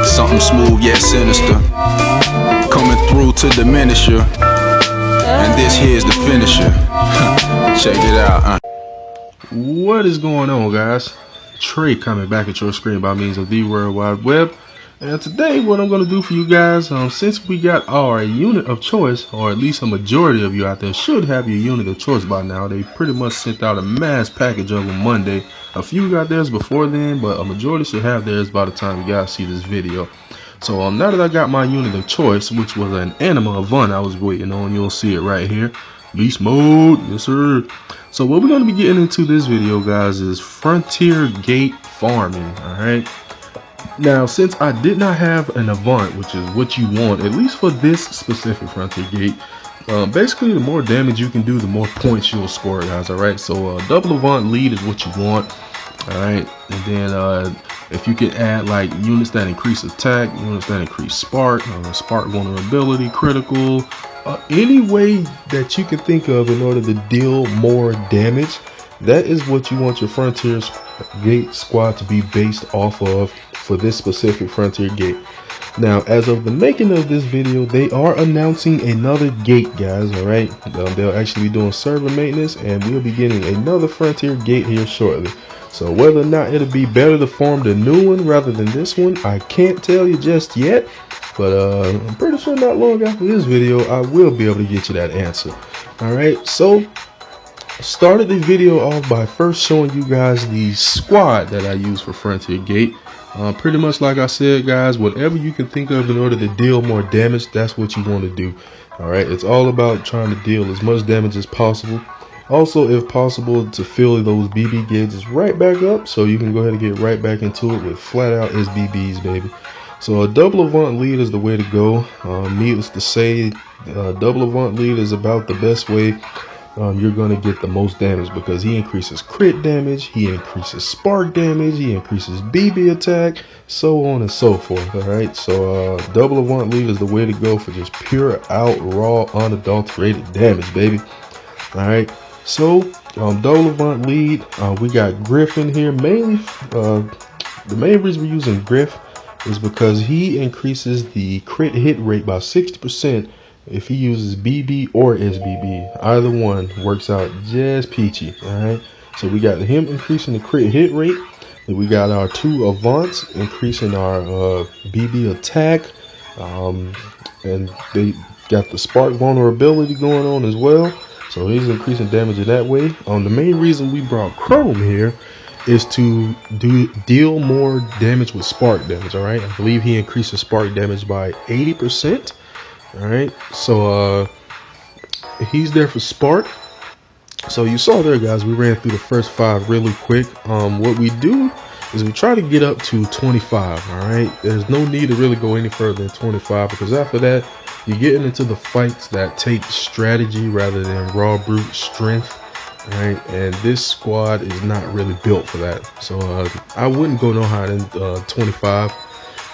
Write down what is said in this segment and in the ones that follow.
Something smooth yet sinister, coming through to diminish you. And this here's the finisher. Check it out. What is going on, guys? Trey coming back at your screen by means of the World Wide Web. And today what I'm going to do for you guys, since we got our unit of choice, or at least a majority of you out there should have your unit of choice by now. They pretty much sent out a mass package of them Monday. A few got theirs before then, but a majority should have theirs by the time you guys see this video. So now that I got my unit of choice, which was an Anima Avant I was waiting on, you'll see it right here. Beast mode, yes sir. So what we're going to be getting into this video, guys, is Frontier Gate farming. Alright, now since I did not have an Avant, which is what you want, at least for this specific Frontier Gate, basically the more damage you can do, the more points you'll score, guys. Alright, so double Avant lead is what you want. Alright, and then if you could add like units that increase attack, units that increase spark, spark vulnerability, critical, any way that you can think of in order to deal more damage, that is what you want your Frontier Gate squad to be based off of for this specific Frontier Gate. Now, as of the making of this video, they are announcing another gate, guys. All right, they'll actually be doing server maintenance, and we'll be getting another Frontier Gate here shortly. So whether or not it'll be better to farm the new one rather than this one, I can't tell you just yet. But I'm pretty sure not long after this video, I will be able to get you that answer. All right, so started the video off by first showing you guys the squad that I use for Frontier Gate. Pretty much like I said, guys, whatever you can think of in order to deal more damage, that's what you want to do. All right, it's all about trying to deal as much damage as possible. Also, if possible, to fill those BB gauges right back up so you can go ahead and get right back into it with flat out SBBs, baby. So a double Avant lead is the way to go. Needless to say, double Avant lead is about the best way you're going to get the most damage, because he increases crit damage, he increases spark damage, he increases BB attack, so on and so forth. All right, so double Avant lead is the way to go for just pure out raw unadulterated damage, baby. All right, so double Avant lead, we got Griffin here. Mainly the main reason we're using Griff is because he increases the crit hit rate by 60% if he uses BB or SBB. Either one works out just peachy. All right, so we got him increasing the crit hit rate, and we got our two Avants increasing our BB attack, and they got the spark vulnerability going on as well, so he's increasing damage in that way. The main reason we brought Chrome here is to deal more damage with spark damage. All right, I believe he increases spark damage by 80%. All right, so he's there for spark. So you saw there, guys, we ran through the first 5 really quick. What we do is we try to get up to 25. All right, there's no need to really go any further than 25, because after that you're getting into the fights that take strategy rather than raw brute strength. Right, and this squad is not really built for that, so I wouldn't go no higher than 25.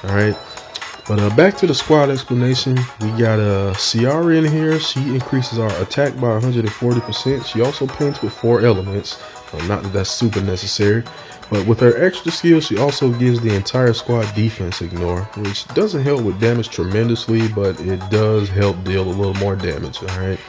All right, but back to the squad explanation. We got Ciara in here. She increases our attack by 140%. She also paints with 4 elements. Not that that's super necessary, but with her extra skill, she also gives the entire squad defense ignore, which doesn't help with damage tremendously, but it does help deal a little more damage. All right.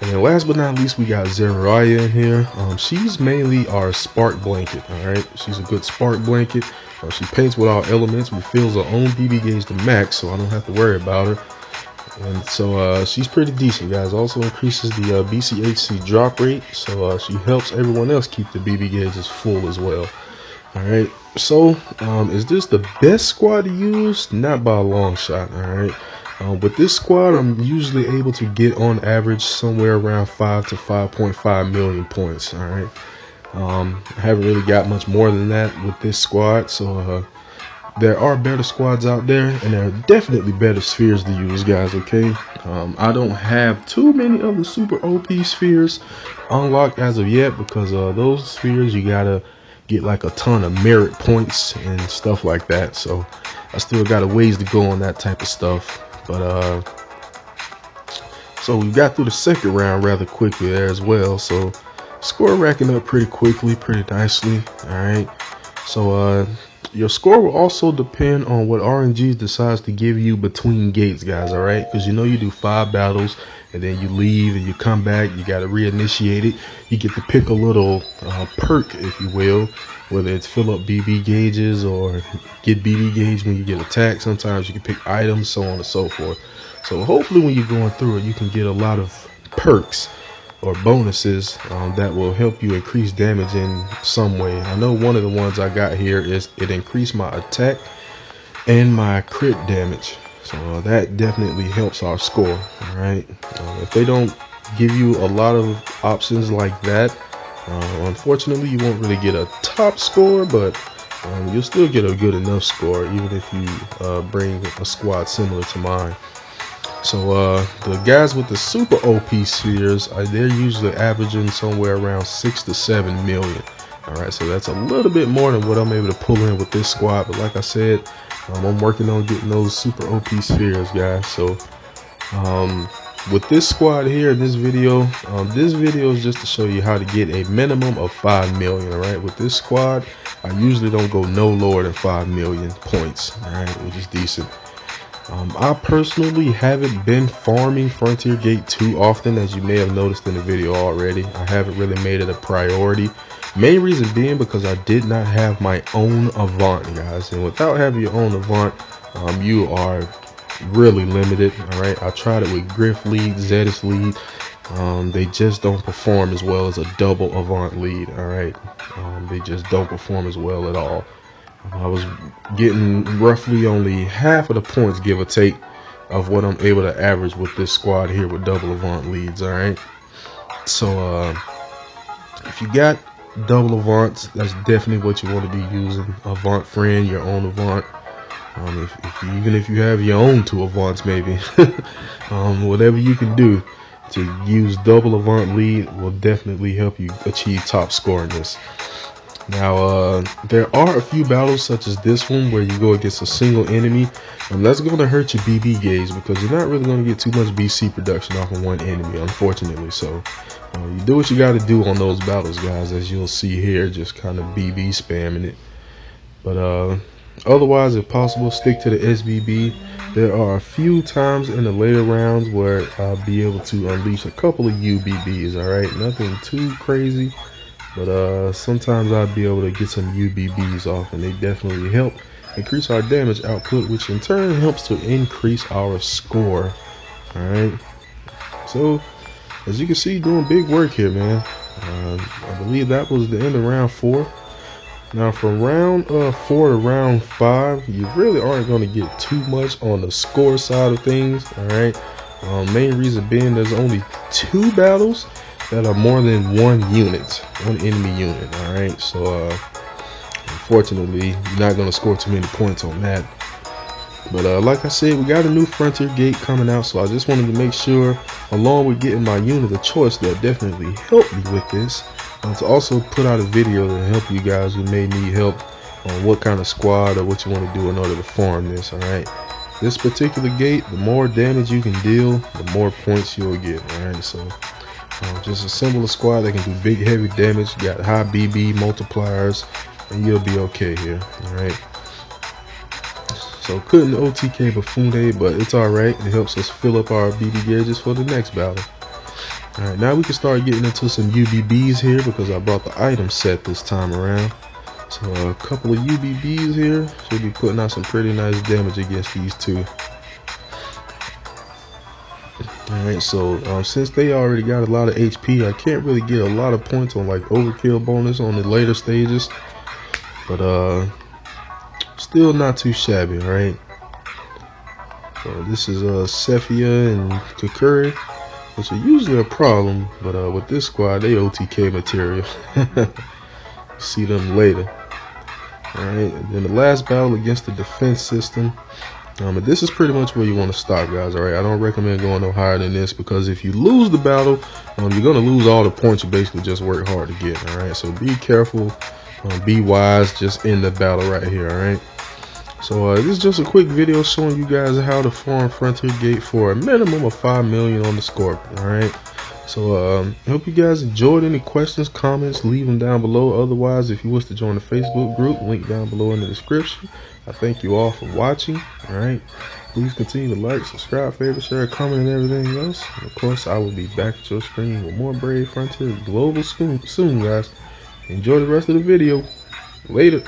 And then last but not least, we got Zeraya in here. She's mainly our spark blanket. All right, she's a good spark blanket. She paints with all elements, refills her own BB gauge to max, so I don't have to worry about her. And so she's pretty decent, guys. Also increases the BCHC drop rate, so she helps everyone else keep the BB gauges full as well. All right, so is this the best squad to use? Not by a long shot. All right. With this squad, I'm usually able to get on average somewhere around 5 to 5.5 million points. All right, I haven't really got much more than that with this squad. So there are better squads out there, and there are definitely better spheres to use, guys. Okay, I don't have too many of the super OP spheres unlocked as of yet, because those spheres you gotta get like a ton of merit points and stuff like that. So I still got a ways to go on that type of stuff. But so we got through the second round rather quickly there as well. So Score racking up pretty quickly, pretty nicely. All right. So your score will also depend on what RNG decides to give you between gates, guys. All right, because you know you do 5 battles and then you leave and you come back. You got to reinitiate it. You get to pick a little perk, if you will, whether it's fill up BB gauges or get BB gauge when you get attacked. Sometimes you can pick items, so on and so forth. So hopefully when you're going through it, you can get a lot of perks or bonuses that will help you increase damage in some way. I know one of the ones I got here is it increased my attack and my crit damage, so that definitely helps our score. All right, if they don't give you a lot of options like that, unfortunately you won't really get a top score, but you'll still get a good enough score even if you bring a squad similar to mine. So the guys with the super OP spheres, they're usually averaging somewhere around 6 to 7 million. All right, so that's a little bit more than what I'm able to pull in with this squad. But like I said, I'm working on getting those super OP spheres, guys. So with this squad here in this video is just to show you how to get a minimum of 5 million. All right, with this squad, I usually don't go no lower than 5 million points. All right, which is decent. I personally haven't been farming Frontier Gate too often, as you may have noticed in the video already. I haven't really made it a priority. Main reason being because I did not have my own Avant, guys. And without having your own Avant, you are really limited. All right, I tried it with Griff lead, Zedis lead. They just don't perform as well as a double Avant lead. All right, they just don't perform as well at all. I was getting roughly only half of the points, give or take, of what I'm able to average with this squad here with double Avant leads. All right, so if you got double Avants, that's definitely what you want to be using. Avant friend, your own Avant. Even if you have your own 2 Avants, maybe whatever you can do to use double Avant lead will definitely help you achieve top score in this. Now, there are a few battles such as this one where you go against a single enemy, and that's going to hurt your BB gauge because you're not really going to get too much BC production off of one enemy, unfortunately. So you do what you got to do on those battles, guys, as you'll see here, just kind of BB spamming it. But otherwise, if possible, stick to the SBB. There are a few times in the later rounds where I'll be able to unleash a couple of UBBs. All right, nothing too crazy. But sometimes I'll be able to get some UBBs off, and they definitely help increase our damage output, which in turn helps to increase our score. Alright, so as you can see, doing big work here, man. I believe that was the end of round 4. Now from round 4 to round 5, you really aren't going to get too much on the score side of things. Alright, main reason being there's only 2 battles that are more than one enemy unit. All right, so unfortunately you're not going to score too many points on that. But like I said, we got a new Frontier Gate coming out, so I just wanted to make sure, along with getting my unit of choice that definitely helped me with this, to also put out a video to help you guys who may need help on what kind of squad or what you want to do in order to farm this. All right, this particular gate, the more damage you can deal, the more points you'll get. All right, so just assemble a squad that can do big heavy damage, got high BB multipliers, and you'll be okay here. Alright, so couldn't OTK Bafunde, but it's alright. It helps us fill up our BB gauges for the next battle. Alright, now we can start getting into some UBBs here because I brought the item set this time around. So a couple of UBBs here should be putting out some pretty nice damage against these 2. Alright, so since they already got a lot of HP, I can't really get a lot of points on like overkill bonus on the later stages, but still not too shabby. Alright, so this is Cephia and Kakuri, which are usually a problem, but with this squad, they OTK material. See them later. Alright, and then the last battle against the defense system. This is pretty much where you want to stop, guys. Alright, I don't recommend going no higher than this because if you lose the battle, you're going to lose all the points you basically just work hard to get. Alright, so be careful, be wise, just end the battle right here. Alright, so this is just a quick video showing you guys how to farm Frontier Gate for a minimum of 5 million on the Scorpion. Alright, So I hope you guys enjoyed. Any questions, comments, leave them down below. Otherwise, if you wish to join the Facebook group, link down below in the description. I thank you all for watching. All right, please continue to like, subscribe, favorite, share, comment, and everything else. And of course, I will be back at your screen with more Brave Frontier Global soon, guys. Enjoy the rest of the video. Later.